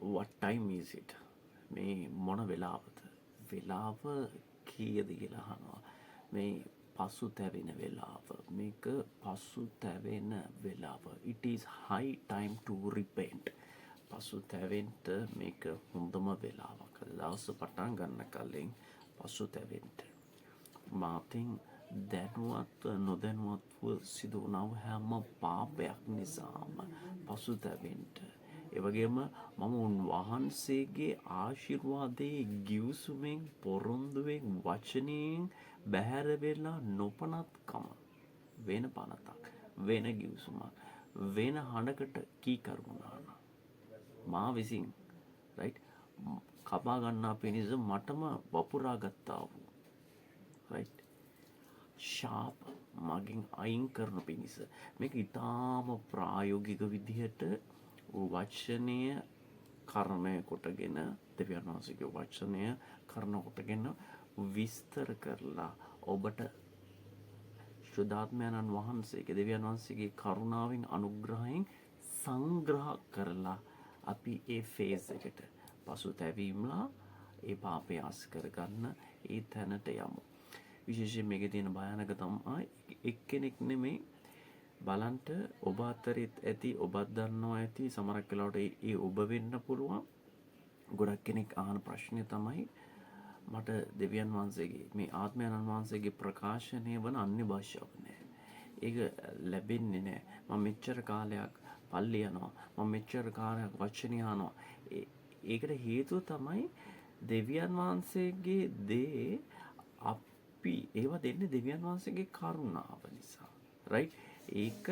what time is it? මේ මොන වෙලාවද? වෙලාව කීයද කියලා අහනවා. මේ පසුතැවෙන වෙලාව. මේක පසුතැවෙන වෙලාව. It is high time to repent. පසුතැවෙන්න මේක හොඳම වෙලාවක්. දවස පටන් ගන්න කලින් පසුතැවෙන්න. මාතින් දැනුවත් නොදැනුවත්ව සිදු වුණා හැම පාපයක් නිසාම පසුතැවෙන්න. ඒ වගේම මම උන්වහන්සේගේ ආශිර්වාදයේ ගිවිසුමෙන් පොරොන්දුවෙන් වචනයෙන් බැහැර වෙලා නොපනත්කම වෙන පනතක් වෙන ගිවිසුමක් වෙන හඬකට කීකරු වුණා මා විසින් රයිට් කපා ගන්නා පිණිස මටම වපුරා ගත්තා වූ රයිට් ශාප මගෙන් අයින් කරන පිණිස මේක ඊටාම ප්‍රායෝගික විදිහට වචනය කරණය කොටගෙන දෙවියන් වහන්සේගේ වචනය කරන කොටගෙන විස්තර කරලා ඔබට ශුද්ධාත්මයන්න් වහන්සේගේ දෙවියන් වහන්සේගේ කරුණාවෙන් අනුග්‍රහයෙන් සංග්‍රහ කරලා අපි ඒ ෆේස් එකට පසුතැවීමලා ඒ පාපය අස් කරගන්න ඒ තැනට යමු. විශේෂයෙන් මේකේ තියෙන භයානක තමයි එක්කෙනෙක් නෙමෙයි බලන්ට ඔබ අතරෙත් ඇති ඔබත් දන්නවා ඇති සමහරක් වෙලාවට ඒ ඔබ වෙන්න පුළුවන්. ගොඩක් කෙනෙක් අහන ප්‍රශ්නේ තමයි මට දෙවියන් වහන්සේගේ මේ ආත්මයන් වහන්සේගේ ප්‍රකාශනය වන අන්‍ය භාෂාවක් නැහැ. ඒක ලැබෙන්නේ නැහැ. මම මෙච්චර කාලයක් පල්ලි යනවා. මම මෙච්චර කාලයක් වචන යනවා. ඒකට හේතුව තමයි දෙවියන් වහන්සේගේ දේ අපි ඒව දෙන්නේ දෙවියන් වහන්සේගේ කරුණාව නිසා. රයිට්? ඒක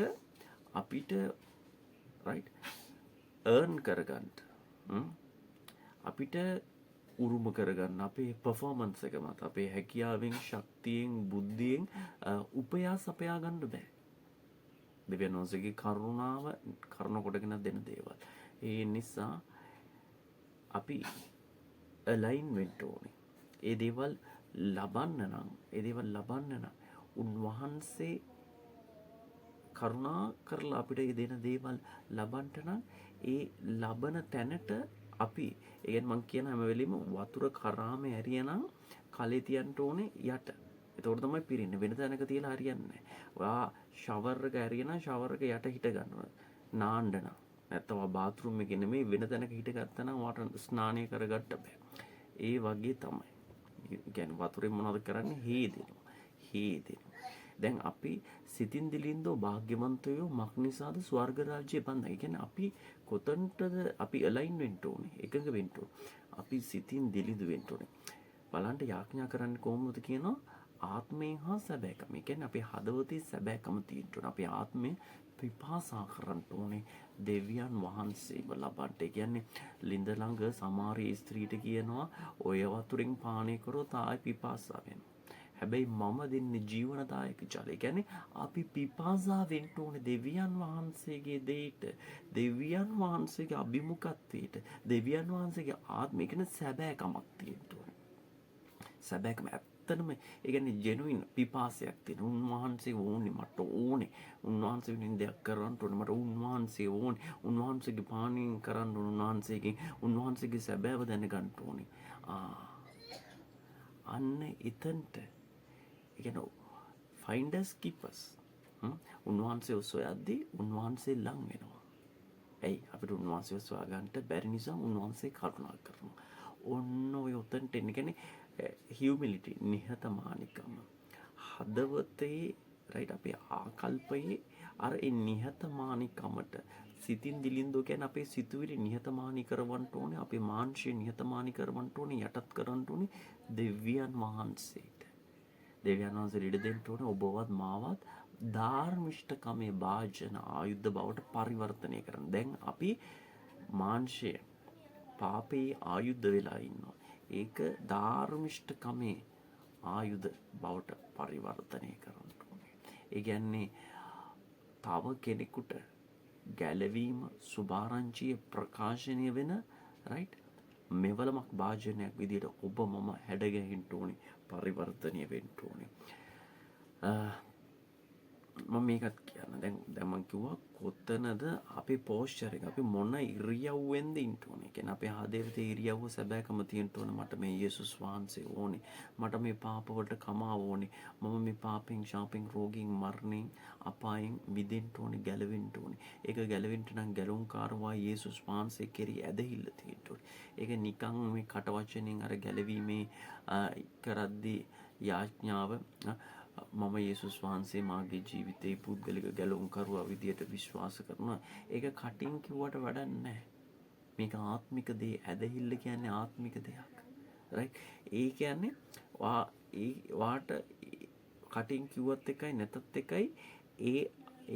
අපිට රයිට් earn කරගන්න අපිට උරුම කරගන්න අපේ performance එක මත අපේ හැකියාවෙන් ශක්තියෙන් බුද්ධියෙන් උපයා සපයා ගන්න බෑ. දෙවියන් වහන්සේගේ කරුණාව කරුණ කොටගෙන දෙන දේවල්. ඒ නිසා අපි align වෙන්න ඕනේ. ඒ දේවල් ලබන්න නම් උන්වහන්සේ කරුණා කරලා අපිට දෙන දේවල් ලබන්න නම් ඒ ලබන තැනට අපි ඒ කියන්නේ මම කියන හැම වෙලෙම වතුර කරාමේ ඇරියනම් කලේ තියන්න ඕනේ යට. ඒතකොට තමයි පිරෙන්නේ. වෙන තැනක තියලා හරියන්නේ නැහැ. ඔයා ෂවර් එක ඇරියනම් ෂවර් එක යට හිට ගන්නවා. නාන්න නම්. නැත්නම් බාත්රූම් එකේ නෙමෙයි වෙන තැනක හිට ගත්තා නම් වාට ස්නානය කරගන්න බෑ. ඒ වගේ තමයි. කියන්නේ වතුරෙන් මොනවද කරන්නේ? හේදෙනවා. දැන් අපි සිතින් දිලින්දෝ භාග්‍යවන්තයෝ මක් නිසාද ස්වර්ග රාජ්‍යය බඳයි. කියන්නේ අපි කොතනටද අපි අලයින් වෙන්න ඕනේ, එකඟ වෙන්න ඕනේ. අපි සිතින් දිලිඳු වෙන්න ඕනේ. බලන්න යාඥා කරන්නේ කොහොමද කියනවා? ආත්මයෙන් හා සැබෑකම. ඒ කියන්නේ අපේ හදවතේ සැබෑකම තියෙන්න ඕනේ. අපේ ආත්මය පිපාසා කරන්න ඕනේ දෙවියන් වහන්සේව ලබන්න. ඒ කියන්නේ ලිඳ ළඟ සමහර ස්ත්‍රීට කියනවා ඔය වතුරෙන් පානය කරොත් ආයි පිපාසා වෙනවා. හැබැයි මම දෙන්නේ ජීවනදායක ජලය. කියන්නේ අපි පිපාසා වෙන්න ඕනේ දෙවියන් වහන්සේගේ දෙයට, දෙවියන් වහන්සේගේ අභිමුඛත්වයට, දෙවියන් වහන්සේගේ ආත්මය කියන සැබෑකමක් තියෙන්න ඕනේ. සැබෑකම ඇත්තටම ඒ කියන්නේ ජෙනුයින් පිපාසයක් තියෙන. උන්වහන්සේ ඕනේ මට ඕනේ. උන්වහන්සේ වෙනින් දෙයක් කරන්න ඕනේ මට උන්වහන්සේ ඕනේ. උන්වහන්සේගේ පානීය කරන්න ඕනේ. උන්වහන්සේගේ සැබෑව දැනගන්න ඕනේ. අන්න එතනට finders keepers උන්වහන්සේ සොයද්දී උන්වහන්සේ ලං වෙනවා. ඇයි අපිට උන්වහන්සේ සොයා ගන්නට බැරි නිසා උන්වහන්සේ කරුණා කරනවා. ඔන්න ඔය උතන්ට එන්නේ කියන්නේ humility නිහතමානිකම. හදවතේ රයිට් අපේ ආකල්පයේ අර ඒ නිහතමානිකමට සිතින් දිලින්දෝ කියන්නේ අපේ සිතුවිලි නිහතමානී කරවන්න ඕනේ. අපේ මාංශය නිහතමානී කරවන්න ඕනේ. යටත් කරන්න ඕනේ දෙවියන් වහන්සේට. දෙවියන් වහන්සේ ඉඩ දෙන්න ඕනේ ඔබවත් මාවත් ධාර්මිෂ්ඨකමේ භාජන ආයුධ බවට පරිවර්තනය කරන්න. දැන් අපි මාංශය පාපේ ආයුධ වෙලා ඉන්නවා. ඒක ධාර්මිෂ්ඨකමේ ආයුධ බවට පරිවර්තනය කරන්න ඕනේ. ඒ කියන්නේ තව කෙනෙකුට ගැලවීම සුභාරංචියේ ප්‍රකාශනය වෙන රයිට් මෙවලමක් භාජනයක් විදිහට ඔබ මම හැඩගැහෙන්න ඕනේ පරිවර්තනය වෙන්න ඕනේ. මම මේකත් කියන්න දැන් මං කිව්වා කොතනද අපේ පෝස්චර් එක අපි මොන ඉරියව්වෙන්ද ඉන්න ඕනේ. කියන්නේ අපේ ආදේවිතේ ඉරියව්ව සැබෑකම තියෙන්න ඕනේ. මට මේ යේසුස් වහන්සේ ඕනේ. මට මේ පාප වලට කමාව ඕනේ. මම මේ පාපෙන් ශාපෙන් රෝගීන් මරණයෙන් අපායෙන් මිදෙන්න ඕනේ, ගැලවෙන්න ඕනේ. ඒක ගැලවෙන්න නම් ගැලුම්කාරවා යේසුස් වහන්සේ කෙරෙහි ඇදහිල්ල තියෙන්න ඕනේ. ඒක නිකන් මේ කට වචනෙන් අර ගැලවීමේ කරද්දී යාඥාව මම යේසුස් වහන්සේ මාගේ ජීවිතේ පුද්ගලික ගැලවුම්කරුවා විදියට විශ්වාස කරනවා. ඒක කටින් කිව්වට වැඩක් නැහැ. මේක ආත්මික දේ. ඇදහිල්ල කියන්නේ ආත්මික දෙයක්. රයිට්? ඒ කියන්නේ වාට කටින් කිව්වත් එකයි නැතත් එකයි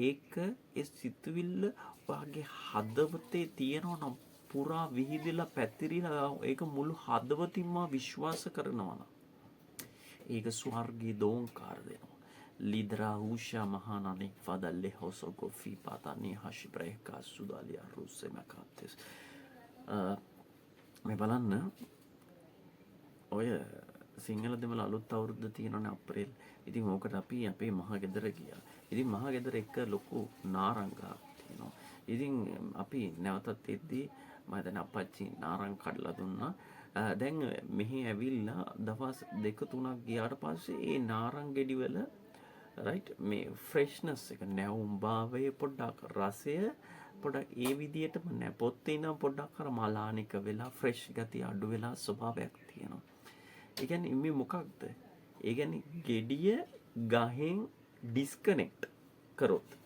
ඒක ඒ සිතුවිල්ල වාගේ හදවතේ තියෙනවා නම් පුරා විහිදෙලා පැතිරිලා ඒක මුළු හදවතින්ම විශ්වාස කරනවා නම් ඒක ස්වර්ගී දෝංකාර දෙනවා. ලිදරා හූෂා මහානනි ෆදල්ලෙ හොසොගො ෆීපාතනි හෂිබ්‍රේකා සුදාලියා රුස්සෙමකාත්තෙස්. මේ බලන්න ඔය සිංහල දෙමළ අලුත් අවුරුද්ද තියෙනවනේ අප්‍රේල්. ඉතින් ඕකට අපි අපේ මහගෙදර ගියා. ඉතින් මහගෙදර එක ලොකු නාරංගාවක් තියෙනවා. ඉතින් අපි නැවතත් එද්දී මම දැන් අපච්චි නාරං කඩලා දුන්නා. දැන් මෙහි ඇවිල්ලා දවස් 2-3ක් ගියාට පස්සේ ඒ නාරං ගෙඩි වල රයිට් මේ ෆ්‍රෙෂ්නස් එක නැවුම් භාවය පොඩ්ඩක් රසය පොඩ්ඩක් ඒ විදියටම නැහැ. පොත්තේ ඉඳන් පොඩ්ඩක් අර මලානික වෙලා ෆ්‍රෙෂ් ගතිය අඩු වෙලා ස්වභාවයක් තියෙනවා. ඒ කියන්නේ මේ මොකක්ද? ඒ කියන්නේ ගෙඩිය ගහෙන් ඩිස්කනෙක්ට් කරොත්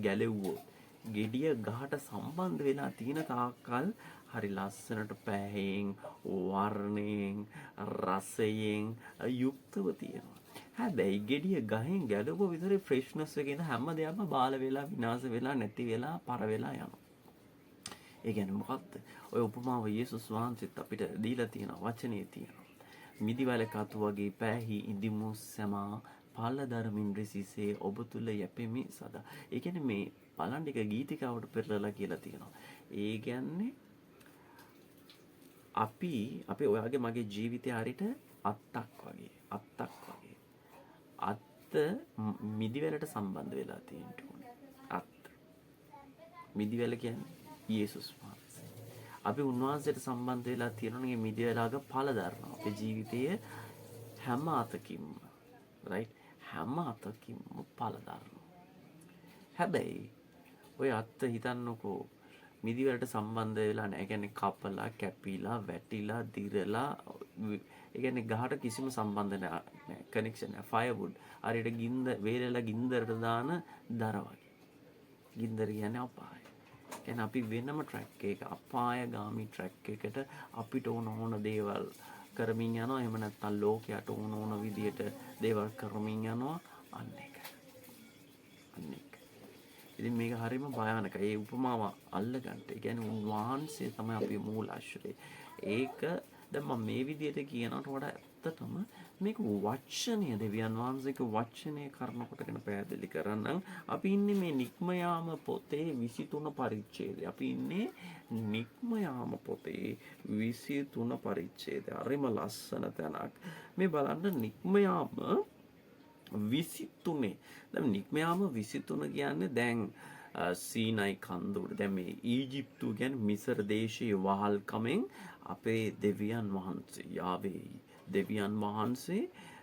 ගැලෙව්වොත් ගෙඩිය ගහට සම්බන්ධ වෙලා තියෙන තාක්කල් හරි ලස්සනට පැහැයෙන් වර්ණයෙන් රසයෙන් යුක්තව තියෙනවා. හැබැයි ගෙඩිය ගහෙන් ගැලුව විතරේ ෆ්‍රෙෂ්නස් එකේ ඉඳ හැම දෙයක්ම බාල වෙලා විනාශ වෙලා නැති වෙලා පර වෙලා යනවා. ඒ කියන්නේ මොකක්ද? ඔය උපමාව යේසුස් වහන්සේත් අපිට දීලා තියෙන වචනේ තියෙනවා. මිදිවල කතු වගේ පැහි ඉදිමු සමා පාලදරමින් රිසිසේ ඔබ තුල යැපෙමි සදා. ඒ කියන්නේ මේ බලන්න එක ගීතිකාවට පෙරලලා කියලා තියෙනවා. ඒ කියන්නේ අපි ඔයාගේ මගේ ජීවිතය හරියට අත්තක් වගේ අත්ත මිදිවැලට සම්බන්ධ වෙලා තියෙන්න ඕනේ. අත්ත මිදිවැල කියන්නේ යේසුස් වහන්සේ. අපි උන්වහන්සේට සම්බන්ධ වෙලා තියෙනනේ මිදිවැලක ඵල දරනවා. අපේ ජීවිතයේ හැම අතකින්ම රයිට් හැම අතකින්ම ඵල දරනවා. හැබැයි ඔය අත්ත හිතන්නකෝ මිදිවලට සම්බන්ධ වෙලා නැහැ. ඒ කියන්නේ කපලා, කැපිලා, වැටිලා, දිරලා ඒ කියන්නේ ගහට කිසිම සම්බන්ධ නැහැ. කනෙක්ෂන් නැහැ. ෆයර්වුඩ්. හරියට වේලලා ගින්දරට දාන දර වගේ. ගින්දර කියන්නේ අපාය. කියන්නේ අපි වෙනම ට්‍රැක් එක අපායගාමි ට්‍රැක් එකට අපිට ඕන දේවල් කරමින් යනවා. එහෙම නැත්නම් ලෝකයට ඕන විදියට දේවල් කරමින් යනවා. අන්න ඒක. ඉතින් මේක හරියම භයානකයි. ඒ උපමාව අල්ලගන්න. ඒ කියන්නේ උන්වහන්සේ තමයි අපේ මූලාශ්‍රය. ඒක දැන් මම මේ විදිහට කියනකොට වඩා ඇත්තටම මේක වචනය දෙවියන් වහන්සේගේ වචනය කරන කොටගෙන පැහැදිලි කරනම් අපි ඉන්නේ මේ නික්ම යාම පොතේ 23 පරිච්ඡේදය. අපි ඉන්නේ නික්ම යාම පොතේ 23 පරිච්ඡේදය. හරිම ලස්සන තැනක්. මේ බලන්න නික්ම යාම 23. දැන් නික්ම යාම 23 කියන්නේ දැන් සීනයි කන්දෝඩ දැන් මේ ඊජිප්තුව කියන්නේ මිසර දේශයේ වහල්කමෙන් අපේ දෙවියන් වහන්සේ යාවේ දෙවියන් වහන්සේ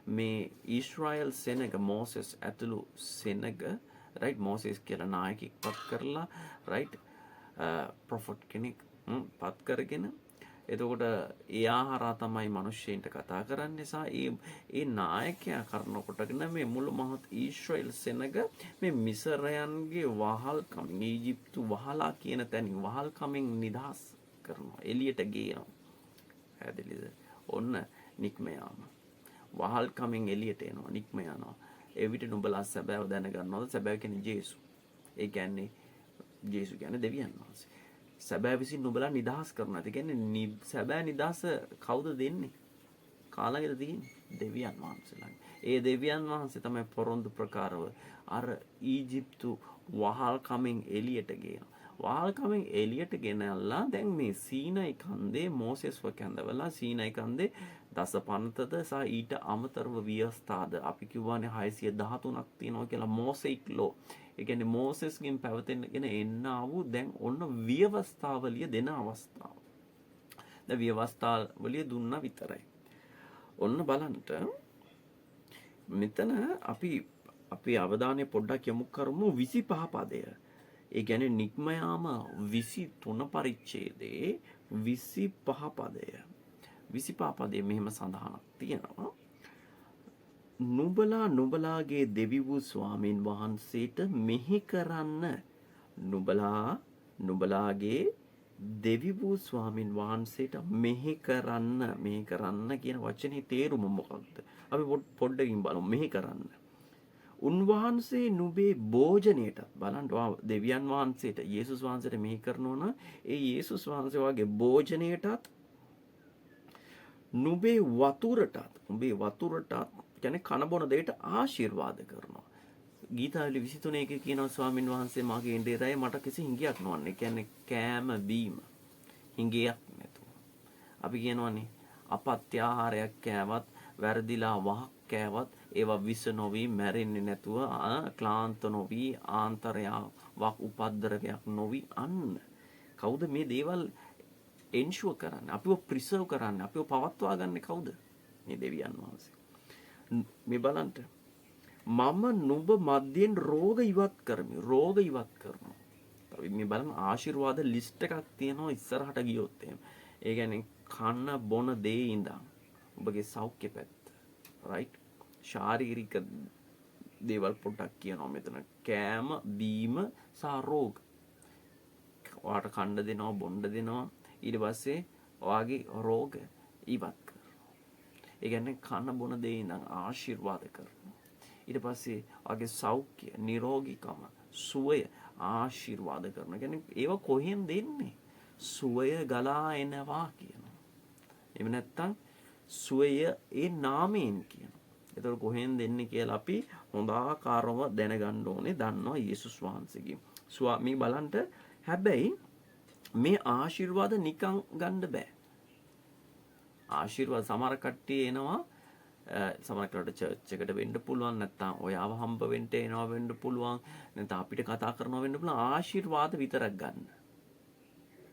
මේ ඊශ්‍රායල් සෙනග මෝසෙස් ඇතුළු සෙනග රයිට් මෝසෙස් කියලා නායකයෙක් පත් කරලා රයිට් ප්‍රොෆට් කෙනෙක් පත් කරගෙන එතකොට එයා හරහා තමයි මිනිස්සෙන්ට කතා කරන්න නිසා ඒ නායකයා කරනකොටගෙන මේ මුළු මහත් ඊශ්‍රායල් සෙනග මේ මිසරයන්ගේ වහල්කම් ඊජිප්තු වහලා කියන තැනින් වහල්කමෙන් නිදහස් කරනවා එළියට ගේනවා. හැදෙලිද? ඔන්න නික්ම යාම. වහල්කමෙන් එළියට එනවා නික්ම යනවා. ඒ විදිහට නුඹලා සැබෑව දැනගන්නවද? සැබෑව කියන්නේ ජේසු. ඒ කියන්නේ ජේසු කියන්නේ දෙවියන් වහන්සේ. සැබෑ විසින් නුඹලා නිදහස් කරනවා. ඒ කියන්නේ සැබෑ නිදහස කවුද දෙන්නේ? කාලගෙද තියෙන්නේ? දෙවියන් වහන්සේලා. ඒ දෙවියන් වහන්සේ තමයි පොරොන්දු ප්‍රකාරව අර ඊජිප්තු වහල්කමෙන් එළියට ගේනවා. වාල්කමෙන් එළියට ගෙනල්ලා දැන් මේ සීනයි කන්දේ මෝසෙස්ව කැඳවලා සීනයි කන්දේ දසපන්තද සහ ඊට අමතරව ව්‍යවස්ථාද අපි කිව්වානේ 613ක් තියෙනවා කියලා මෝසෙයික් ලෝ. ඒ කියන්නේ මෝසෙස්ගෙන් පැවතෙනගෙන එන්න ආවු දැන් ඔන්න ව්‍යවස්ථාවලිය දෙන අවස්ථාව. දැන් ව්‍යවස්ථාවලිය දුන්නා විතරයි. ඔන්න බලන්න මෙතන අපි අවධානය පොඩ්ඩක් යොමු කරමු 25 පදය. ඒ කියන්නේ නික්ම යාම 23 පරිච්ඡේදයේ 25 පදය. 25 පදයේ මෙහෙම සඳහනක් තියෙනවා. නුඹලාගේ දෙවි වූ ස්වාමීන් වහන්සේට මෙහි කරන්න. නුඹලාගේ දෙවි වූ ස්වාමීන් වහන්සේට මෙහි කරන්න කියන වචනේ තේරුම මොකක්ද? අපි පොඩ්ඩකින් බලමු. මෙහි කරන්න. උන්වහන්සේ නුඹේ භෝජනයටත් බලන්න දෙවියන් වහන්සේට යේසුස් වහන්සේට මෙහි කරනවා නම් ඒ යේසුස් වහන්සේ වගේ භෝජනයටත් නුඹේ වතුරටත් කියන්නේ කන බොන දෙයට ආශිර්වාද කරනවා. ගීතාවලි 23 එකේ කියනවා ස්වාමින් වහන්සේ මාගේ ඉන්දියරය මට කිසි හිඟයක් නොවන්නේ. කියන්නේ කෑම බීම හිඟයක් නැතුව. අපි කියනවානේ අපත්‍ය ආහාරයක් කෑවත් වැරදිලා වහක් කෑවත් ඒවා විස නොවි මැරෙන්නේ නැතුව ක්ලාන්ත නොවි ආන්තරයක් උපද්දරයක් නොවි අන්න කවුද මේ දේවල් එන්ෂුවර් කරන්නේ අපිව ප්‍රිසර්ව් කරන්නේ අපිව පවත්වා ගන්න කවුද මේ දෙවියන් වහන්සේ මේ බලන්න මම නුඹ මැදින් රෝග ඉවත් කරනවා අපි මේ බලන්න ආශිර්වාද ලිස්ට් එකක් තියෙනවා ඉස්සරහට ගියොත් එහෙම ඒ කියන්නේ කන්න බොන දේ ඉඳන් ඔබගේ සෞඛ්‍ය පැත්ත right ශාරීරික දේවල් පොඩ්ඩක් කියනවා මෙතන කෑම බීම සහ රෝග ඔයාට කන්න දෙනවා බොන්න දෙනවා ඊට පස්සේ ඔයාගේ රෝග ඉවත් කරනවා ඒ කියන්නේ කන්න බොන දේ ඉඳන් ආශිර්වාද කරනවා ඊට පස්සේ ඔයාගේ සෞඛ්‍ය නිරෝගීකම සුවය ආශිර්වාද කරනවා කියන්නේ ඒව කොහෙන් දෙන්නේ සුවය ගලා එනවා කියනවා එහෙම නැත්නම් සුවය ඒ නාමයෙන් කියනවා එතකොට කොහෙන් දෙන්නේ කියලා අපි හොඳ ආකාරව දැනගන්න ඕනේ දන්නවා යේසුස් වහන්සේගෙන් ස්වාමී බලන්න හැබැයි මේ ආශිර්වාද නිකන් ගන්න බෑ ආශිර්වාද සමහර කට්ටිය එනවා සමහර කට්ටියට චර්ච් එකට වෙන්න පුළුවන් නැත්නම් ඔයාව හම්බ වෙන්න එනවා වෙන්න පුළුවන් නැත්නම් අපිට කතා කරනවා වෙන්න පුළුවන් ආශිර්වාද විතරක් ගන්න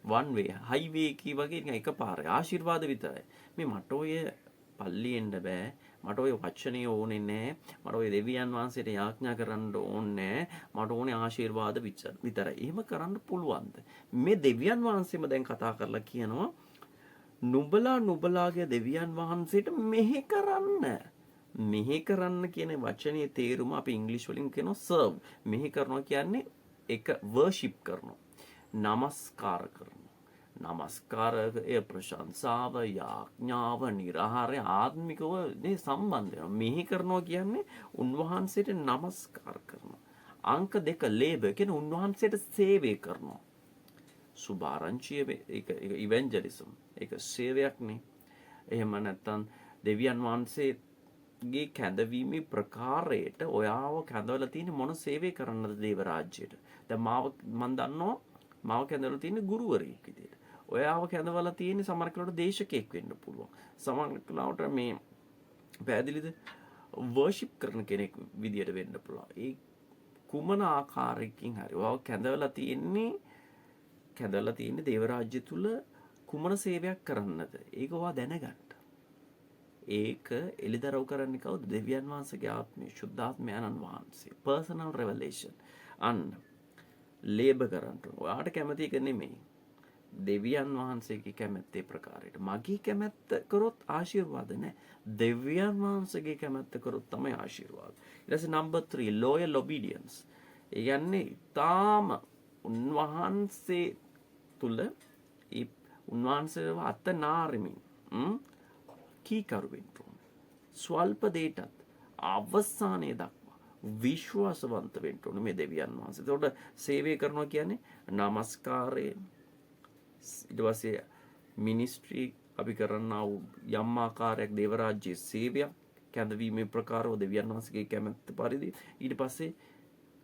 one way highway කී වගේ නිකන් එකපාරේ ආශිර්වාද විතරයි මේ මට ඔය පල්ලි එන්න බෑ මට ඔය වචනේ ඕනේ නෑ මට ඔය දෙවියන් වහන්සේට යාඥා කරන්න ඕනේ මට ඕනේ ආශිර්වාද විතරයි එහෙම කරන්න පුළුවන්ද මේ දෙවියන් වහන්සේම දැන් කතා කරලා කියනවා නුඹලාගේ දෙවියන් වහන්සේට මෙහෙ කරන්න කියන වචනේ තේරුම අපි ඉංග්‍රීසි වලින් කියනවා serve මෙහෙ කරනවා කියන්නේ එක worship කරනවා නමස්කාර කරනවා නමස්කාරය ප්‍රශංසාව යාඥාව නිරාහාරය ආත්මිකව මේ සම්බන්ධ වෙනවා මෙහි කරනවා කියන්නේ උන්වහන්සේට නමස්කාර කරනවා අංක 2 ලේබර් කියන්නේ උන්වහන්සේට සේවය කරනවා සුභාරංචිය ඒක ඉවැන්ජලිසම් ඒක සේවයක්නේ එහෙම නැත්නම් දෙවියන් වහන්සේගේ කැඳවීමේ ප්‍රකාරයට ඔයාව කැඳවලා තියෙන මොන සේවය කරන්නද දේව රාජ්‍යයට දැන් මම දන්නවා මාව කැඳවලා තියෙන ගුරුවරයෙක් විදියට ඔයාව කැඳවලා තියෙන සමහර කෙනෙකුට දේශකයෙක් වෙන්න පුළුවන් සමහර කෙනෙකුට මේ පැහැදිලිද වර්ෂිප් කරන කෙනෙක් විදියට වෙන්න පුළුවන් ඒ කුමන ආකාරයකින් හරි ඔයාව කැඳවලා තියෙන්නේ දේව රාජ්‍ය තුල කුමන සේවයක් කරන්නද ඒක ඔයා දැනගන්න ඒක එලිදරව් කරන්නේ කවුද දෙවියන් වහන්සේගේ ආත්මය ශුද්ධාත්මයන්න් වහන්සේ personal revelation අන්න ලේබර් කරන්න ඔයාට කැමති එක නෙමෙයි දෙවියන් වහන්සේගේ කැමැත්තේ ප්‍රකාරයට මගේ කැමැත්ත කරොත් ආශිර්වාද නැහැ දෙවියන් වහන්සේගේ කැමැත්ත කරොත් තමයි ආශිර්වාද ඊට පස්සේ number 3 loyal obedience ඒ කියන්නේ තාම උන්වහන්සේ තුල ඒ උන්වහන්සේව අත නාරමින් කීකරු වෙන්න ඕනේ ස්වල්ප දෙයටත් අවසානයේ දක්වා විශ්වාසවන්ත වෙන්න ඕනේ මේ දෙවියන් වහන්සේ. ඒකට සේවය කරනවා කියන්නේ නමස්කාරයෙන් ඊට පස්සේ මිනිස්ට්‍රි අපි කරනා වූ යම් ආකාරයක් දේව රාජ්‍යයේ සේවයක් කැඳවීමේ ප්‍රකාරව දෙවියන් වහන්සේගේ කැමැත්ත පරිදි ඊට පස්සේ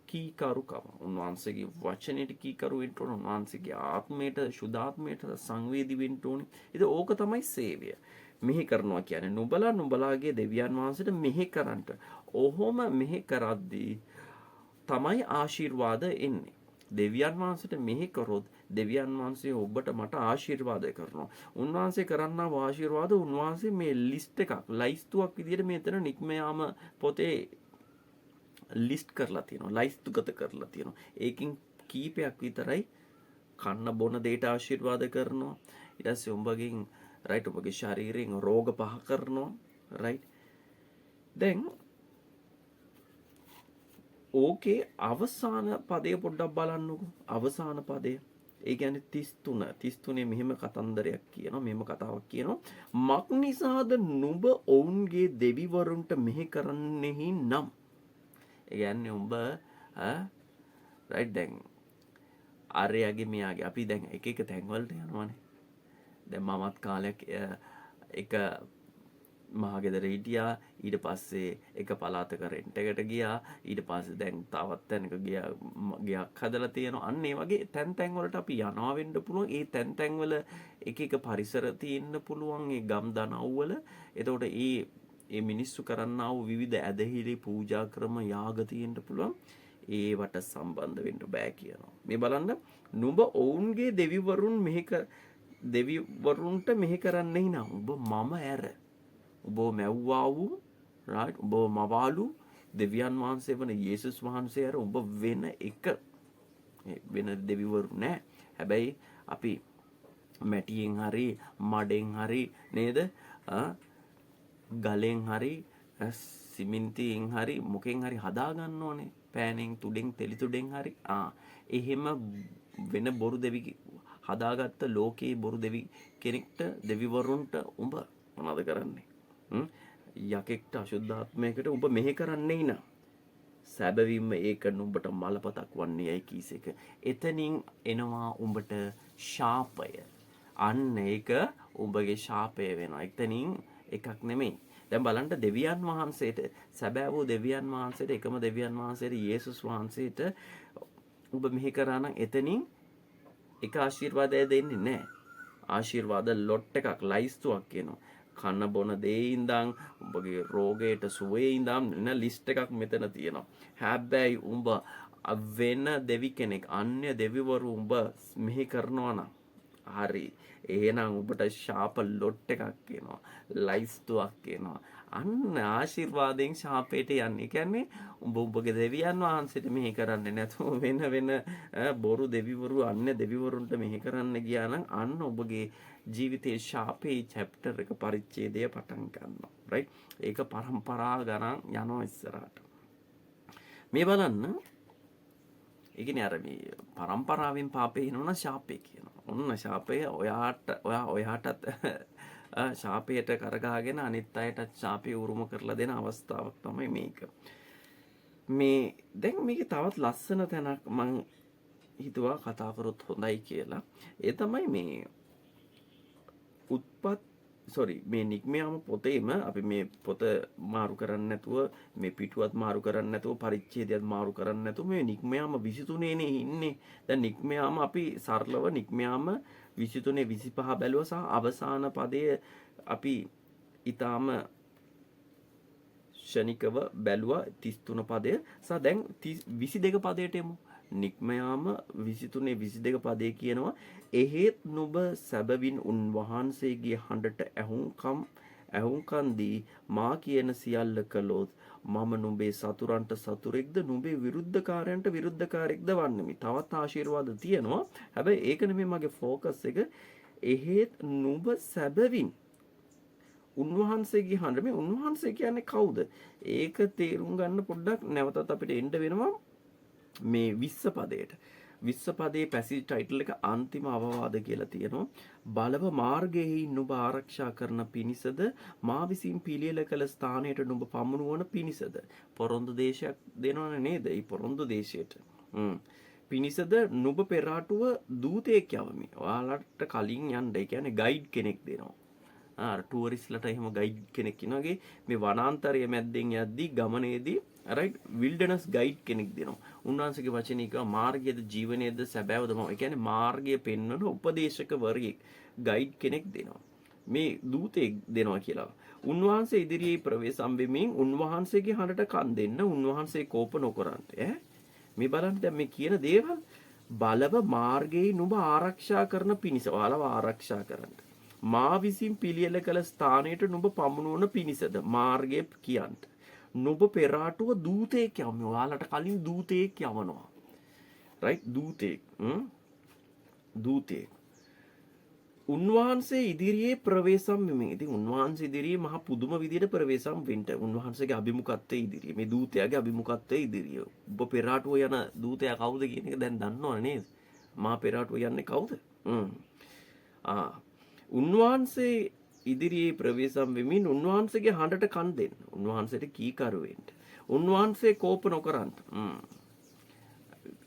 කීකරුකම උන්වහන්සේගේ වචනයට කීකරු වෙන්න ඕන උන්වහන්සේගේ ආත්මයට සුදාත්මයට සංවේදී වෙන්න ඕනේ. ඉතින් ඕක තමයි සේවය. මෙහෙ කරනවා කියන්නේ නුඹලාගේ දෙවියන් වහන්සේට මෙහෙ කරන්නට. ඔහොම මෙහෙ කරද්දී තමයි ආශිර්වාද එන්නේ. දෙවියන් වහන්සේට මෙහෙ කරොත් දෙවියන් වහන්සේ ඔබට මට ආශිර්වාද කරනවා. උන්වහන්සේ කරන්නා ආශිර්වාද උන්වහන්සේ මේ ලිස්ට් එකක් ලයිස්තුවක් විදිහට මෙතන නික්මයාම පොතේ ලිස්ට් කරලා තියෙනවා. ලයිස්තුගත කරලා තියෙනවා. ඒකින් කීපයක් විතරයි කන්න බොන දෙයට ආශිර්වාද කරනවා. ඊට පස්සේ උඹගෙන් රයිට් ඔබගේ ශරීරයෙන් රෝග පහ කරනවා. රයිට්. දැන් ඕකේ අවසාන පදය පොඩ්ඩක් බලන්නකෝ. අවසාන පදය. ඒ කියන්නේ 33 මෙහෙම කතන්දරයක් කියනවා. මෙහෙම කතාවක් කියනවා. මක් නිසාද නුඹ ඔවුන්ගේ දෙවිවරුන්ට මෙහෙ කරන්නෙහි නම්. ඒ කියන්නේ උඹ රයිට් දැන් ආර්යගේ මෙයාගේ අපි දැන් එක එක තැන්වලට යනවානේ. දැන් මමත් කාලයක් එක මහගෙදර හිටියා. ඊට පස්සේ එක පළාතක රෙන්ට් එකට ගියා. ඊට පස්සේ දැන් තවත් තැනක ගියක් හදලා තියෙනවා. අන්න ඒ වගේ තැන් වලට අපි යනවා වෙන්න පුළුවන්. ඒ තැන් වල එක එක පරිසර තියෙන්න පුළුවන්. ඒ ගම් දනව් වල. එතකොට ඒ මිනිස්සු කරන්නා වූ විවිධ ඇදහිලි පූජා ක්‍රම යාග තියෙන්න පුළුවන්. ඒවට සම්බන්ධ වෙන්න බෑ කියනවා. මේ බලන්න නුඹ ඔවුන්ගේ දෙවිවරුන්ට මෙහෙ කරන්නේ නෑ. ඔබ මම ඇර. ඔබ මැව්වා වූ රයිට් ඔබ මවාලු දෙවියන් වහන්සේ වන යේසුස් වහන්සේ ඇර ඔබ වෙන එක වෙන දෙවිවරු නෑ. හැබැයි අපි මැටියෙන් හරි මඩෙන් හරි නේද ගලෙන් හරි සිමෙන්තියෙන් හරි මොකෙන් හරි හදා ගන්න ඕනේ. පෑනෙන් තුඩෙන් තෙලි තුඩෙන් හරි එහෙම වෙන බොරු දෙවි හදාගත්ත ලෝකේ බොරු දෙවි කෙනෙක්ට දෙවිවරුන්ට උඹ මොනවද කරන්නේ? යකෙක්ට අශුද්ධාත්මයකට උඹ මෙහෙ කරන්නේ නා. සැබවින්ම ඒක නුඹට මලපතක් වන්නේ යයි කීස එක. එතනින් එනවා උඹට ශාපය. අන්න ඒක උඹගේ ශාපය වෙනවා. එතනින් එකක් නෙමෙයි. දැන් බලන්න දෙවියන් වහන්සේට සැබෑ වූ දෙවියන් වහන්සේට එකම දෙවියන් වහන්සේට යේසුස් වහන්සේට ඔබ මෙහෙ කරා නම් එතනින් එක ආශිර්වාදය දෙන්නේ නැහැ. ආශිර්වාද ලොට් එකක් ලයිස්තුවක් කියනවා. කන්න බොන දේ ඉඳන් උඹගේ රෝගයට සුවේ ඉඳන් න ලිස්ට් එකක් මෙතන තියෙනවා. හැබැයි උඹ වෙන දෙවි කෙනෙක් අන්‍ය දෙවිවරු උඹ මෙහෙ කරනවා නම් හරි එහෙනම් ඔබට ශාප ලොට් එකක් කියනවා. ලයිස්තුවක් කියනවා. අන්න ආශිර්වාදයෙන් ශාපයට යන්නේ. කියන්නේ ඔබගේ දෙවියන් වහන්සේට මෙහෙ කරන්නේ නැතුව වෙන බොරු දෙවිවරු අන්‍ය දෙවිවරුන්ට මෙහෙ කරන්න ගියා නම් අන්න ඔබගේ ජීවිතයේ ශාපේ චැප්ටර් එක පරිච්ඡේදය පටන් ගන්නවා. රයිට්? ඒක පරම්පරා ගණන් යනවා ඉස්සරහට. මේ බලන්න ඒ කියන්නේ අර මේ පරම්පරාවෙන් පාපේ එනවනම් ශාපේ කියනවා. ඔන්න ශාපය ඔයාටත් ශාපයට කරගාගෙන අනිත් අයටත් ශාපේ උරුම කරලා දෙන අවස්ථාවක් තමයි මේක. මේ දැන් මේකේ තවත් ලස්සන තැනක් මම හිතුවා කතා කරොත් හොඳයි කියලා. ඒ තමයි මේ මේ නික්මයාම පොතේම අපි මේ පොත මාරු කරන්නේ නැතුව මේ පිටුවත් මාරු කරන්නේ නැතුව පරිච්ඡේදයත් මාරු කරන්නේ නැතුව මේ නික්මයාම 23 නේ ඉන්නේ. දැන් නික්මයාම අපි සරලව නික්මයාම 23 25 බැලුවා සහ අවසාන පදයේ අපි ඊටාම ශනිකව බැලුවා 33 පදය සහ දැන් 22 පදයට එමු. නික්මයාම 23 22 පදේ කියනවා එහෙත් නුඹ සැබවින් උන්වහන්සේගේ හඬට ඇහුම්කන් දී මා කියන සියල්ල කළොත් මම නුඹේ සතුරන්ට සතුරෙක්ද නුඹේ විරුද්ධකාරයන්ට විරුද්ධකාරයෙක්ද වන්නෙමි. තවත් ආශිර්වාද තියෙනවා. හැබැයි ඒක නෙමෙයි මගේ ફોකස් එක. එහෙත් නුඹ සැබවින් උන්වහන්සේගේ හඬ මේ උන්වහන්සේ කියන්නේ කවුද? ඒක තේරුම් ගන්න පොඩ්ඩක් නැවතත් අපිට එන්න වෙනවා. මේ 20 පදයට 20 පදයේ පැසේජ් ටයිටල් එක අන්තිම අවවාද කියලා තියෙනවා. බලව මාර්ගයේ නුඹ ආරක්ෂා කරන පිණිසද මා විසින් පිළියෙල කළ ස්ථානයට නුඹ පමුණුවන පිණිසද පොරොන්දු දේශයක් දෙනවනේ නේද? මේ පොරොන්දු දේශයට පිණිසද නුඹ පෙරාටුව දූතයෙක් යවමි. ඔයාලට කලින් යන්න. ඒ කියන්නේ ගයිඩ් කෙනෙක් දෙනවා. අර ටුවරිස්ට්ලට එහෙම ගයිඩ් කෙනෙක් ඉන්නවාගේ මේ වනාන්තරය මැද්දෙන් යද්දී ගමනේදී රයිට් විල්ඩනස් ගයිඩ් කෙනෙක් දෙනවා. උන්වහන්සේගේ වචනේ කියනවා මාර්ගයේද ජීවනයේද සැබෑවද මම. ඒ කියන්නේ මාර්ගය පෙන්වන උපදේශකවරයෙක් ගයිඩ් කෙනෙක් දෙනවා. මේ දූතෙක් දෙනවා කියලා. උන්වහන්සේ ඉදිරියේ ප්‍රවේශම් වෙමින් උන්වහන්සේගේ හඬට කන් දෙන්න උන්වහන්සේ කෝප නොකරන්න. මේ බලන්න දැන් මේ කියන දේවල් බලව මාර්ගයේ නුඹ ආරක්ෂා කරන පිණිස ඔයාලව ආරක්ෂා කරන්න. මා විසින් පිළියෙල කළ ස්ථානයට නුඹ පමුණුවන පිණිසද මාර්ගය කියන්න. නුඹ පෙරාටුව දූතයෙක් යවමු. ඔයාලට කලින් දූතයෙක් යවනවා. රයිට් දූතයෙක්. දූතයෙක්. උන්වහන්සේ ඉදිරියේ ප්‍රවේශම් වෙමින්. ඉතින් උන්වහන්සේ ඉදිරියේ මහා පුදුම විදියට ප්‍රවේශම් වෙන්න. උන්වහන්සේගේ අභිමුඛත්වයේ ඉදිරියේ මේ දූතයාගේ අභිමුඛත්වයේ ඉදිරියේ. ඔබ පෙරාටුව යන දූතයා කවුද කියන එක දැන් දන්නවනේ නේද? මහා පෙරාටුව යන්නේ කවුද? උන්වහන්සේ ඉදිරියේ ප්‍රවේශම් වෙමින් උන්වහන්සේගේ හඬට කන් දෙන්න. උන්වහන්සේට කීකරු වෙන්න. උන්වහන්සේ කෝප නොකරන්න.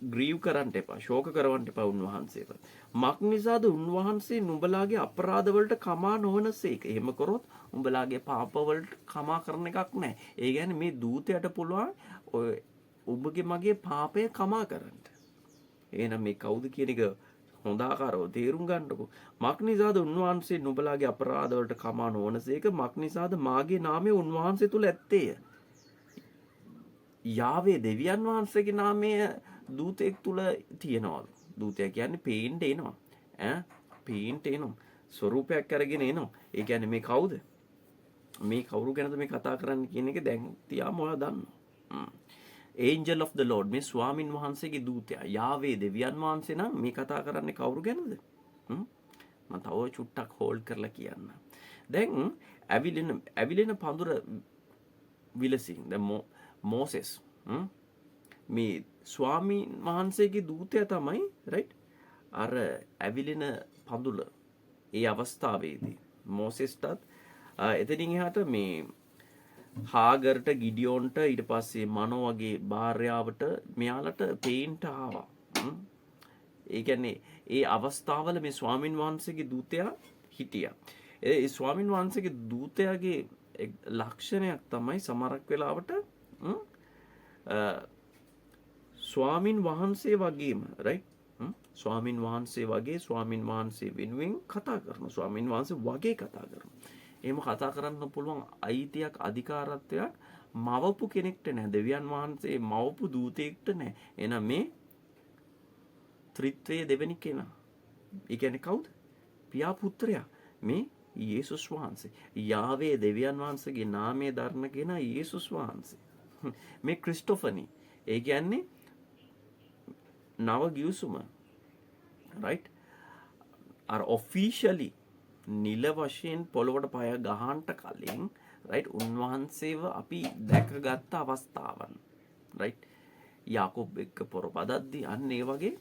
ග්‍රීව් කරන්න එපා. ශෝක කරවන්න එපා උන්වහන්සේව. මක් නිසාද උන්වහන්සේ නුඹලාගේ අපරාධ වලට කමා නොවනසේක. එහෙම කරොත් උඹලාගේ පාප වලට කමා කරන එකක් නැහැ. ඒ කියන්නේ මේ දූතයට පුළුවන් ඔය ඔබගේ මගේ පාපය කමා කරන්න. එහෙනම් මේ කවුද කියන එක හොඳ ආකාරව තේරුම් ගන්නකො. මක් නිසාද උන්වහන්සේ නුඹලාගේ අපරාධ වලට කමා නොවනසේක. මක් නිසාද මාගේ නාමය උන්වහන්සේ තුල ඇත්තේය. යාවේ දෙවියන් වහන්සේගේ නාමය දූතෙක් තුල තියෙනවලු. දූතයා කියන්නේ පේන්න එනවා. පේන්න එනවා. ස්වරූපයක් අරගෙන එනවා. ඒ කියන්නේ මේ කවුද? මේ කවුරු ගැනද මේ කතා කරන්නේ කියන එක දැන් තියාම ඔයා දන්නවා. Angel of the Lord මේ ස්වාමින් වහන්සේගේ දූතයා. යාවේ දෙවියන් වහන්සේ නම් මේ කතා කරන්නේ කවුරු ගැනද? මම තව චුට්ටක් හෝල්ඩ් කරලා කියන්න. දැන් ඇවිලෙන පඳුර විලසින් දැන් මෝසෙස් මේ ස්වාමීන් වහන්සේගේ දූතයා තමයි රයිට් අර ඇවිලෙන පඳුල ඒ අවස්ථාවේදී මෝසෙස්ටත් එතනින් එහාට මේ හාගර්ට ගිඩියෝන්ට ඊට පස්සේ මනෝ වගේ භාර්යාවට මෙයාලට පේන්ට ආවා. ඒ කියන්නේ ඒ අවස්ථාවල මේ ස්වාමින් වහන්සේගේ දූතයා හිටියා. ඒ ස්වාමින් වහන්සේගේ දූතයාගේ ලක්ෂණයක් තමයි සමහරක් වෙලාවට ස්වාමින් වහන්සේ වගේම රයිට් ස්වාමින් වහන්සේ වගේ ස්වාමින් වහන්සේ වෙනුවෙන් කතා කරන ස්වාමින් වහන්සේ වගේ කතා කරනවා. එහෙම කතා කරන්න පුළුවන් අයිතියක් අධිකාරත්වයක් මවපු කෙනෙක්ට නැහැ. දෙවියන් වහන්සේ මවපු දූතයෙක්ට නැහැ. එහෙනම් මේ ත්‍රිත්වයේ දෙවෙනි කෙනා. ඒ කියන්නේ කවුද? පියා පුත්‍රයා. මේ යේසුස් වහන්සේ. යාවේ දෙවියන් වහන්සේගේ නාමය දරන කෙනා යේසුස් වහන්සේ. මේ ක්‍රිස්ටොෆනි. ඒ කියන්නේ නව ගිවිසුම රයිට් අර ඔෆිෂියලි නිල වශයෙන් පොළොවට පය ගහන්නට කලින් රයිට් උන්වහන්සේව අපි දැකගත් අවස්ථාවන් රයිට් යාකෝබ් එක්ක පොරපදද්දී අන්න ඒ වගේ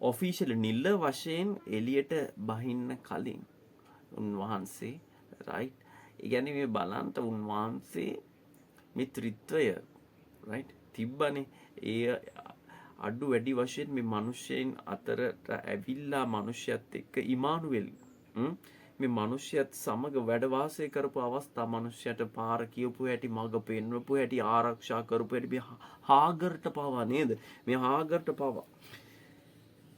ඔෆිෂියලි නිල වශයෙන් එළියට බහින්න කලින් උන්වහන්සේ රයිට් ඒ කියන්නේ මේ බලන්ට උන්වහන්සේ මේ ත්‍රිත්වය රයිට් තිබ්බනේ ඒ අඩු වැඩි වශයෙන් මේ මිනිස්සෙන් අතරට ඇවිල්ලා මිනිස්සයත් එක්ක ඉමානුවෙල් මේ මිනිස්සයත් සමග වැඩ වාසය කරපු අවස්ථා මිනිස්සයට පාර කියපු හැටි මඟ පෙන්වපු හැටි ආරක්ෂා කරපු හැටි මේ හාගර්ට පවා නේද මේ හාගර්ට පවා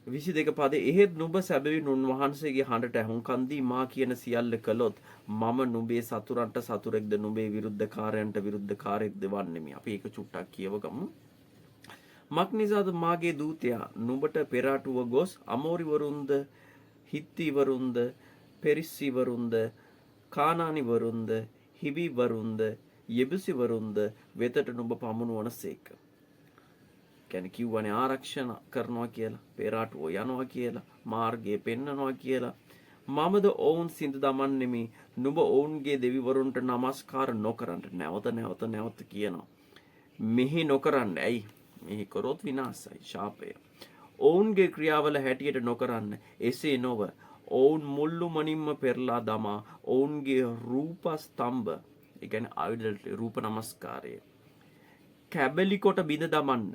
22 පදේ එහෙත් නුඹ සැබවින් උන්වහන්සේගේ හඬට ඇහුම්කන් දී මා කියන සියල්ල කළොත් මම නුඹේ සතුරන්ට සතුරෙක්ද නුඹේ විරුද්ධකාරයන්ට විරුද්ධකාරයෙක්ද වන්නෙමි. අපි ඒක චුට්ටක් කියවගමු. මක් නිසාද මාගේ දූතයා නුඹට පෙරාටුව ගොස් අමෝරිවරුන්ද හිත්තිවරුන්ද පෙරිස්සිවරුන්ද කානානිවරුන්ද හිවිවරුන්ද යෙබුසිවරුන්ද වෙතට නුඹ පමුණුවනසේක. කියන්නේ කිව්වනේ ආරක්ෂණ කරනවා කියලා පෙරාටුව යනවා කියලා මාර්ගය පෙන්නනවා කියලා මමද ඔවුන් සිඳ දමන්නෙමි නුඹ ඔවුන්ගේ දෙවිවරුන්ට නමස්කාර නොකරන්න නැවත කියනවා මෙහි නොකරන්න ඇයි මෙහි කරොත් විනාශයි ශාපය ඔවුන්ගේ ක්‍රියාවල හැටියට නොකරන්න එසේ නොව ඔවුන් මුල්ලුමනින්ම පෙරලා දමා ඔවුන්ගේ රූප ස්තම්භ ඒ කියන්නේ ආයිඩල් රූප නමස්කාරය කැබලි කොට බිඳ දමන්න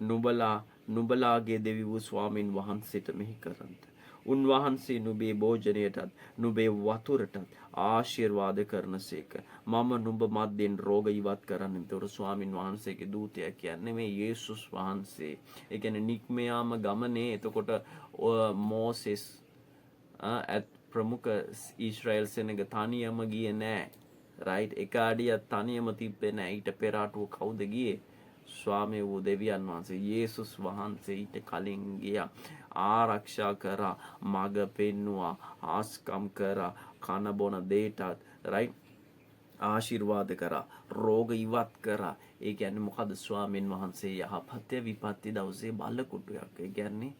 නුඹලාගේ දෙවි වූ ස්වාමින් වහන්සේට මෙහි කරන්ත උන්වහන්සේ නුඹේ භෝජනයටත් නුඹේ වතුරටත් ආශිර්වාද කරනසේක. මම නුඹ මද්දෙන් රෝග ඉවත් කරන්න. ඒතොර ස්වාමින් වහන්සේගේ දූතයා කියන්නේ මේ යේසුස් වහන්සේ. ඒ කියන්නේ නික්මයාම ගමනේ එතකොට මෝසෙස් ප්‍රමුඛ ඊශ්‍රායෙල් සෙනඟ තනියම ගියේ නෑ. රයිට් එක අඩියක් තනියම තිබ්බේ නෑ. ඊට පෙර ආටුව කවුද ගියේ? ස්වාමී වූ දෙවියන් වහන්සේ යේසුස් වහන්සේ ඊට කලින් ගියා. ආරක්ෂා කරා, මඟ පෙන්නුවා, ආස්කම් කරා, කන බොන දේටත් රයිට් ආශිර්වාද කරා, රෝග ඉවත් කරා. ඒ කියන්නේ මොකද? ස්වාමීන් වහන්සේ යහපත් විපත්ති දවසේ බල්ලකුටුවක්. ඒ කියන්නේ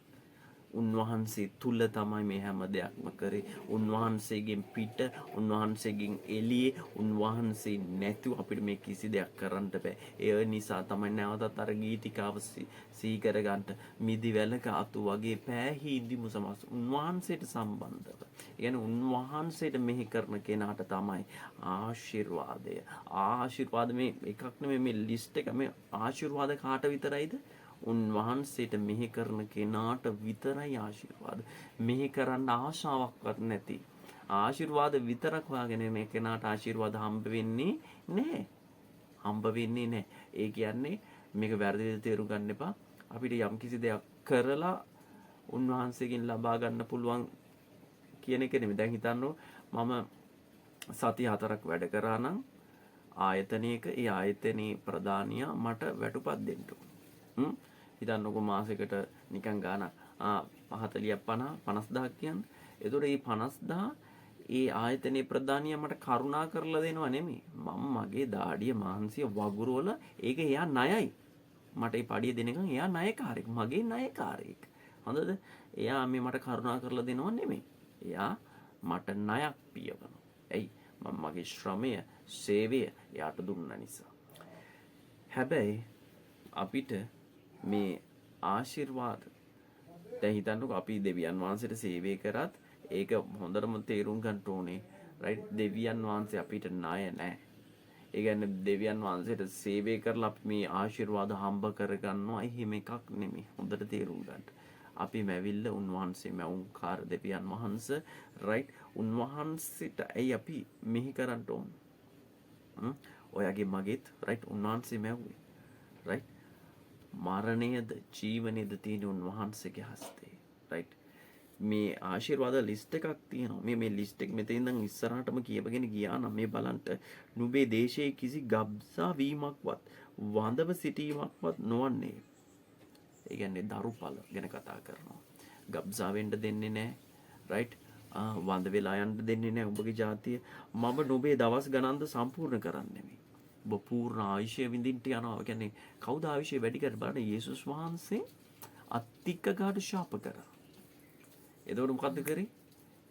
උන්වහන්සේ තුල තමයි මේ හැම දෙයක්ම කරේ. උන්වහන්සේගෙන් පිට, උන්වහන්සේගෙන් එළියේ, උන්වහන්සේ නැතුව අපිට මේ කිසි දෙයක් කරන්න බෑ. ඒ නිසා තමයි නැවතත් අර ගීතිකාව සිහි කරගන්න මිදි වැලක අතු වගේ පෑහීදිමු සමස් උන්වහන්සේට සම්බන්ධව. يعني උන්වහන්සේට මෙහි කරන කෙනාට තමයි ආශිර්වාදය. ආශිර්වාද මේ එකක් නෙමෙයි මේ ලිස්ට් එක. මේ ආශිර්වාද කාට විතරයිද? උන්වහන්සේට මෙහි කරන කෙනාට විතරයි ආශිර්වාද. මෙහි කරන්න ආශාවක්වත් නැති ආශිර්වාද විතරක් හොයාගෙන මේ කෙනාට ආශිර්වාද හම්බ වෙන්නේ නැහැ. හම්බ වෙන්නේ නැහැ. ඒ කියන්නේ මේක වැරදි විදිහට තේරුම් ගන්න එපා. අපිට යම් කිසි දෙයක් කරලා උන්වහන්සේගෙන් ලබා ගන්න පුළුවන් කියන එක නෙමෙයි. දැන් හිතන්නෝ මම සති 4ක් වැඩ කරා නම් ආයතනයක ඒ ආයතනයේ ප්‍රධානියා මට වැටුපක් දෙන්න ඕන. හිතන්නකො මාසෙකට නිකන් ගාන 40ක් 50 50000ක් කියන්නේ. ඒතකොට මේ 50000 ඒ ආයතනයේ ප්‍රධානියා මට කරුණා කරලා දෙනවා නෙමෙයි. මම මගේ දාඩිය මාංශය වගුරුවල ඒක එයා ණයයි. මට ඒ පඩිය දෙනකන් එයා ණයකාරයෙක්. මගේ ණයකාරයෙක්. හොඳද? එයා මේ මට කරුණා කරලා දෙනව නෙමෙයි. එයා මට ණයක් පියවනවා. එයි මම මගේ ශ්‍රමය, සේවය එයාට දුන්න නිසා. හැබැයි අපිට මේ ආශිර්වාද දැන් හිතන්නකෝ අපි දෙවියන් වහන්සේට සේවය කරත් ඒක හොඳටම තේරුම් ගන්න ඕනේ. රයිට්? දෙවියන් වහන්සේ අපිට ණය නැහැ. ඒ කියන්නේ දෙවියන් වහන්සේට සේවය කරලා අපි මේ ආශිර්වාද හම්බ කරගන්නවා. එහෙම එකක් නෙමෙයි. හොඳට තේරුම් ගන්න. අපි මැවිල්ල උන්වහන්සේ මැවුම්කාර දෙවියන් වහන්සේ රයිට්? උන්වහන්සේට ඇයි අපි මෙහි කරන්න ඕන? ඔයගේ මගෙත් රයිට්? උන්වහන්සේ මැව්වේ. රයිට්? මරණයද ජීවනයේද තියෙන උන්වහන්සේගේ හස්තේ. රයිට්? මේ ආශිර්වාද ලිස්ට් එකක් තියෙනවා. මේ ලිස්ට් එක මෙතන ඉඳන් ඉස්සරහටම කියවගෙන ගියා නම් මේ බලන්න නුඹේ දේශයේ කිසි ගබ්සා වීමක්වත් වඳව සිටීමක්වත් නොවන්නේ. ඒ කියන්නේ දරුපල ගැන කතා කරනවා. ගබ්සා වෙන්න දෙන්නේ නැහැ. රයිට්? වඳ වෙලා යන්න දෙන්නේ නැහැ ඔබගේ ජාතිය. මම නුඹේ දවස් ගණන්ද සම්පූර්ණ කරන්නේ නෙමෙයි. ඔබ පූර්ණ ආයුෂය විඳින්න යනවා. ඒ කියන්නේ කවුද ආයුෂය වැඩි කර බලන්න? යේසුස් වහන්සේ අත්තික්කගාට ශාප කරා. එතකොට මොකද්ද කරේ?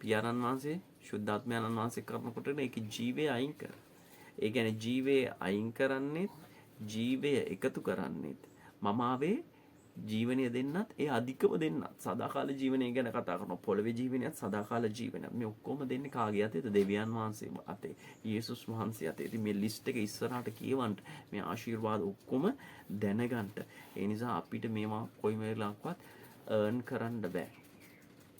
පියාණන් වහන්සේ ශුද්ධාත්මයන්න් වහන්සේ කරනකොට ඒකේ ජීවය අයින් කර. ඒ කියන්නේ ජීවය අයින් කරන්නේ ජීවය එකතු කරන්නේ මම ආවේ ජීවනය දෙන්නත් ඒ අධිකව දෙන්නත් සදාකාල ජීවනය ගැන කතා කරනවා. පොළවේ ජීවනයත් සදාකාල ජීවනයත් මේ ඔක්කොම දෙන්නේ කාගේ අතේද? දෙවියන් වහන්සේ අතේ. යේසුස් වහන්සේ අතේ. ඉතින් මේ ලිස්ට් එක ඉස්සරහට කියවන්න මේ ආශිර්වාද ඔක්කොම දැනගන්න. ඒ නිසා අපිට මේවා කොයි වෙලාවකවත් earn කරන්න බෑ.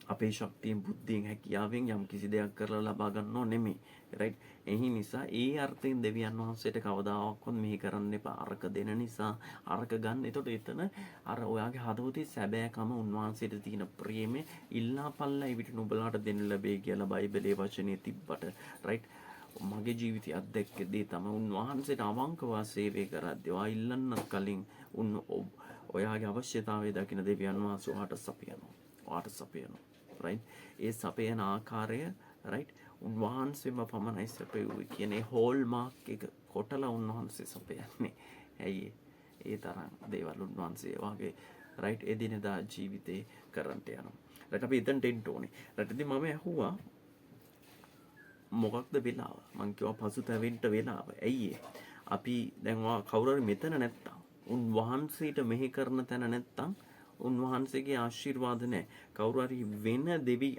අපේ ශක්තියෙන් බුද්ධියෙන් හැකියාවෙන් යම් කිසි දෙයක් කරලා ලබා ගන්නව නෙමෙයි. රයිට්? එහි නිසා ඒ අර්ථයෙන් දෙවියන් වහන්සේට කවදාවත් මෙහි කරන්න එපා. අරක දෙන නිසා අරක ගන්න. එතකොට එතන අර ඔයාගේ හදවතේ සැබෑකම උන්වහන්සේට තියෙන ප්‍රේමය ඉල්ලාපල්ලා විට නුඹලාට දෙන්න ලැබේ කියලා බයිබලයේ වචනේ තිබ්බට රයිට්? මගේ ජීවිතය අත්දැක්කේ තමයි උන්වහන්සේට අවංකව සේවය කරද්දී ඔයා ඉල්ලන්න කලින් ඔයාගේ අවශ්‍යතාවය දකින දෙවියන් වහන්සේ ඔයාට සපයනවා. ඔයාට සපයනවා. රයිට්? ඒ සපයන ආකාරය රයිට්? උන්වහන්සේම පමණයි සපයුවේ කියන්නේ හෝල් මාක් එක කොටලා උන්වහන්සේ සපයන්නේ. ඇයි ඒ තරම් දේවල් උන්වහන්සේ වගේ රයිට් එදිනෙදා ජීවිතේ කරන්ට යනවා. රයිට්? අපි එතනට එන්න ඕනේ. රයිට්? ඉතින් මම ඇහුවා මොකක්ද වෙලාව? මං කිව්වා පසුතැවෙන්න වෙලාව. ඇයි අපි දැන් කවුරු හරි මෙතන නැත්තම් උන්වහන්සේට මෙහි කරන තැන නැත්තම් උන්වහන්සේගේ ආශිර්වාද නැහැ. කවුරු හරි වෙන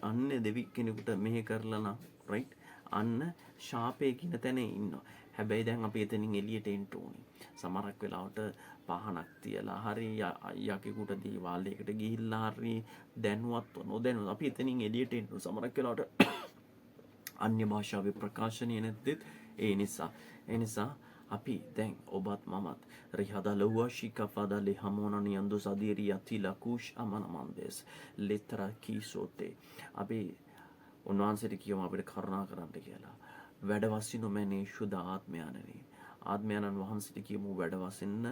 අන්‍ය දෙවි කෙනෙකුට මෙහි කරලා නම් රයිට්? අන්න ශාපේ කියන තැන ඉන්නවා. හැබැයි දැන් අපි එතනින් එළියට එන්න ඕනේ. සමහරක් වෙලාවට පහනක් තියලා හරි යකෙකුට දේවාලයකට ගිහිල්ලා හරි දැනුවත්ව නොදැනුවත් අපි එතනින් එළියට එන්න සමහරක් වෙලාවට අන්‍ය භාෂාවේ ප්‍රකාශනය නැද්දෙත් ඒ නිසා අපි දැන් ඔබත් මමත් රිහදා ලව්වාශිකා ෆදා ලෙහමෝන නියන්දු සදීරියා තිලා කුෂ් අමනමන්දෙස් ලෙතර කීසෝතේ අපි උන්වහන්සේට කියමු අපිට කරුණා කරන්න කියලා වැඩ වසිනු මැනේ ශුද්ධ ආත්මයන්නි ආත්මයන්න් වහන්සේට කියමු වැඩ වසින්න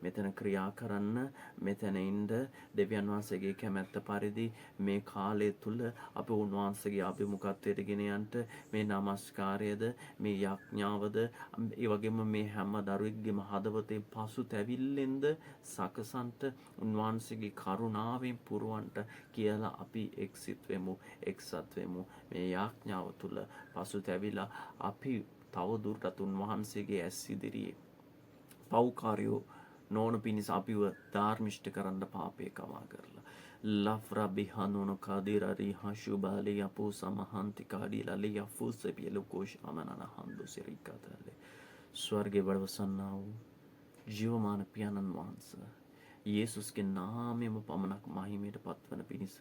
මෙතන ක්‍රියා කරන්න මෙතන ඉන්න දෙවියන් වහන්සේගේ කැමැත්ත පරිදි මේ කාලය තුල අපි උන්වහන්සේගේ අභිමුඛත්වයට ගෙන යන්න මේ নমස්කාරයද මේ යඥාවද ඒ වගේම මේ හැම දරුවෙක්ගේම හදවතේ පසුතැවිල්ලෙන්ද සකසන්ට උන්වහන්සේගේ කරුණාවෙන් පුරවන්ට කියලා අපි එක්සිත වෙමු එක්සත් වෙමු මේ යඥාව තුල පසුතැවිලා අපි තව දුරටත් උන්වහන්සේගේ ඇස් ඉදිරියේ පෞකාරයෝ නොවන පිණිස අපිව ධර්මිෂ්ඨ කරන්න පාපේ කවා කරලා ලෆ්රා බිහනුන කාදිරරි හෂුබාලි යපෝ සමහන්ති කාඩිලලි යෆුසෙපිය ලෝකෝෂ අමනන හන්දු සිරිකතලේ ස්වර්ගේ වඩවසන්නා වූ ජීවමාන පියාණන් වහන්සේ යේසුස්ගේ නාමයෙන්ම පමණක් මහිමයට පත්වන පිණිස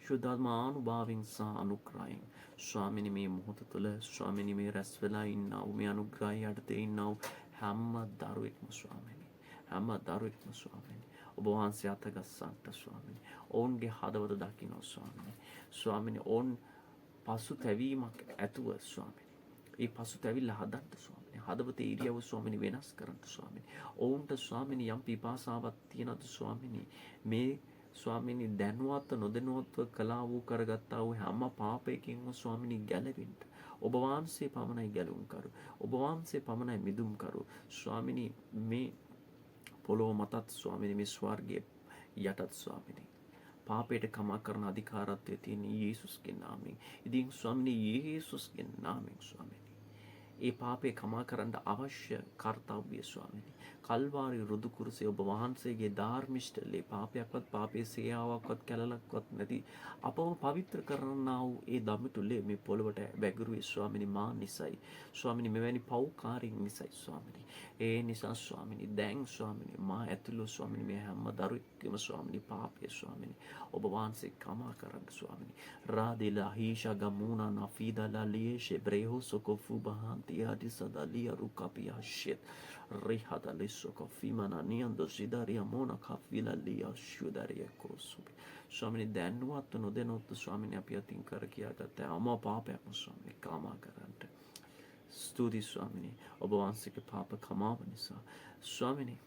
ශුද්ධාත්මානුභාවයෙන් සහ අනුග්‍රහයෙන් ස්වාමිනී මේ මොහොත තුළ ස්වාමිනී මේ රැස් වෙලා ඉන්නා වූ මේ අනුග්‍රහය යටතේ ඉන්නා වූ හැම දරුවෙක්ම ස්වාමිනී හැම දරුවෙක්ම ස්වාමිනී ඔබ වහන්සේ අතගස්සන්ට ස්වාමිනී ඔවුන්ගේ හදවත දකින්න ස්වාමිනී ඔවුන් පසුතැවීමක් ඇතුව ස්වාමිනී ඒ පසුතැවිල්ල හදන්න ස්වාමිනී හදවතේ ඉරියව් ස්වාමිනී වෙනස් කරන්න ස්වාමිනී ඔවුන්ට ස්වාමිනී යම් පිපාසාවක් තියනද ස්වාමිනී මේ ස්වාමිනී දැනුවත් නොදැනුවත්ව කළා වූ කරගත්තා වූ හැම පාපයකින්ම ස්වාමිනී ගැලවෙන්න ඔබ වහන්සේ පමණයි ගැලුම් කරු ඔබ වහන්සේ පමණයි මිදුම් කරු ස්වාමිනී මේ පොළොව මතත් ස්වාමිනී මේ ස්වර්ගයේ යටත් ස්වාමිනී පාපයට කමා කරන අධිකාරත්වයේ තියෙන යේසුස්ගේ නාමයෙන් ඉතින් ස්වාමිනී යේසුස්ගේ නාමයෙන් ස්වාමිනී ඒ පාපේ කමා කරන්න අවශ්‍ය කර්තව්‍ය ස්වාමිනී කල්වාරි රුදු කුරුසේ ඔබ වහන්සේගේ ධර්මිෂ්ඨලේ පාපයක්වත් පාපේ සේයාවක්වත් කැලලක්වත් නැති අපව පවිත්‍ර කරන්නා වූ ඒ දමිතුලේ මේ පොළොවට වැගිරුවේ ස්වාමිනී මා නිසයි ස්වාමිනී මෙවැනි පව්කාරින් නිසයි ස්වාමිනී ඒ නිසා ස්වාමිනී දැන් ස්වාමිනී මා ඇතුළු ස්වාමිනී මේ හැම දරුවෙක්ගේම ස්වාමිනී පාපය ස්වාමිනී ඔබ වහන්සේ කමා කරන්න ස්වාමිනී රාදිලා හීෂා ගමුනා නෆීදලා ලියේෂේ බ්‍රේහෝ සොකොෆු බහන්ති ආදි සදලිය රුකපියා ෂෙත් රිහදලි සොකොෆීමනා නියන්දෝ සිදාරියා මොනා කෆිලා ලියා ෂුදාරියා කොසුබි ස්වාමිනී දැනුවත් නොදැනුවත් ස්වාමිනී අපි අතින් කර කියාගත්ත අමා පාපයක්ම ස්වාමිනී කමා කරන්නට ස්තුති ස්වාමිනී ඔබ වහන්සේගේ පාප කමාව නිසා ස්වාමිනී